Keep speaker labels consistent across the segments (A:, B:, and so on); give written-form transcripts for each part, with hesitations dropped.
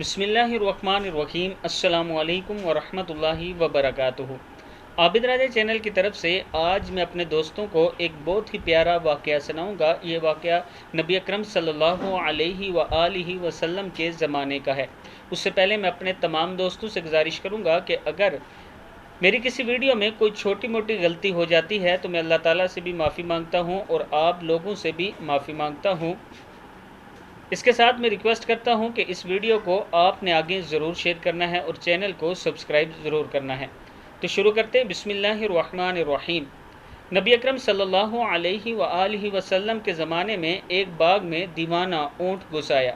A: بسم اللہ الرحمن الرحیم۔ السلام علیکم ورحمۃ اللہ وبرکاتہ۔ عابد راجہ چینل کی طرف سے آج میں اپنے دوستوں کو ایک بہت ہی پیارا واقعہ سناؤں گا۔ یہ واقعہ نبی اکرم صلی اللہ علیہ وآلہ وسلم کے زمانے کا ہے۔ اس سے پہلے میں اپنے تمام دوستوں سے گزارش کروں گا کہ اگر میری کسی ویڈیو میں کوئی چھوٹی موٹی غلطی ہو جاتی ہے تو میں اللہ تعالیٰ سے بھی معافی مانگتا ہوں اور آپ لوگوں سے بھی معافی مانگتا ہوں۔ اس کے ساتھ میں ریکویسٹ کرتا ہوں کہ اس ویڈیو کو آپ نے آگے ضرور شیئر کرنا ہے اور چینل کو سبسکرائب ضرور کرنا ہے۔ تو شروع کرتے ہیں۔ بسم اللہ الرحمن الرحیم۔ نبی اکرم صلی اللہ علیہ وآلہ وسلم کے زمانے میں ایک باغ میں دیوانہ اونٹ گھس آیا۔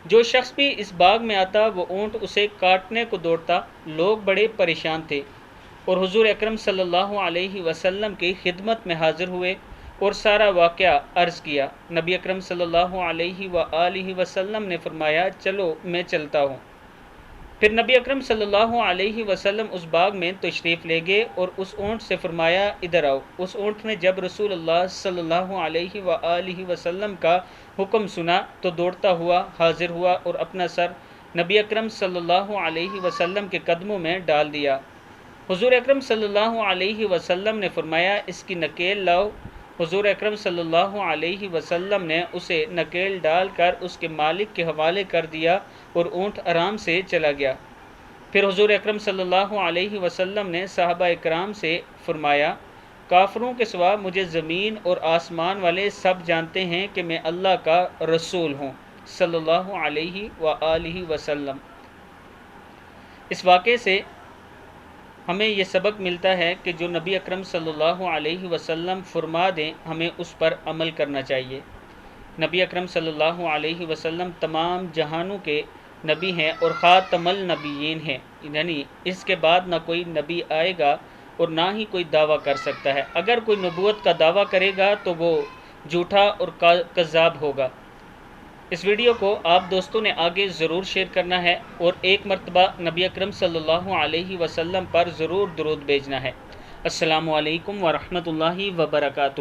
A: جو شخص بھی اس باغ میں آتا وہ اونٹ اسے کاٹنے کو دوڑتا۔ لوگ بڑے پریشان تھے اور حضور اکرم صلی اللہ علیہ وسلم کی خدمت میں حاضر ہوئے اور سارا واقعہ عرض کیا۔ نبی اکرم صلی اللہ علیہ وآلہ وسلم نے فرمایا چلو میں چلتا ہوں۔ پھر نبی اکرم صلی اللہ علیہ وسلم اس باغ میں تشریف لے گئے اور اس اونٹ سے فرمایا ادھر آؤ۔ اس اونٹ نے جب رسول اللہ صلی اللہ علیہ وآلہ وسلم کا حکم سنا تو دوڑتا ہوا حاضر ہوا اور اپنا سر نبی اکرم صلی اللہ علیہ وسلم کے قدموں میں ڈال دیا۔ حضور اکرم صلی اللہ علیہ وسلم نے فرمایا اس کی نکیل لاؤ۔ حضور اکرم صلی اللہ علیہ وسلم نے اسے نکیل ڈال کر اس کے مالک کے حوالے کر دیا اور اونٹ آرام سے چلا گیا۔ پھر حضور اکرم صلی اللہ علیہ وسلم نے صحابہ اکرام سے فرمایا کافروں کے سوا مجھے زمین اور آسمان والے سب جانتے ہیں کہ میں اللہ کا رسول ہوں صلی اللہ علیہ وآلہ وسلم۔ اس واقعے سے ہمیں یہ سبق ملتا ہے کہ جو نبی اکرم صلی اللہ علیہ وسلم فرما دیں ہمیں اس پر عمل کرنا چاہیے۔ نبی اکرم صلی اللہ علیہ وسلم تمام جہانوں کے نبی ہیں اور خاتم النبیین ہیں، یعنی اس کے بعد نہ کوئی نبی آئے گا اور نہ ہی کوئی دعویٰ کر سکتا ہے۔ اگر کوئی نبوت کا دعویٰ کرے گا تو وہ جھوٹا اور کذاب ہوگا۔ اس ویڈیو کو آپ دوستوں نے آگے ضرور شیئر کرنا ہے اور ایک مرتبہ نبی اکرم صلی اللہ علیہ وسلم پر ضرور درود بھیجنا ہے۔ السلام علیکم ورحمۃ اللہ وبرکاتہ۔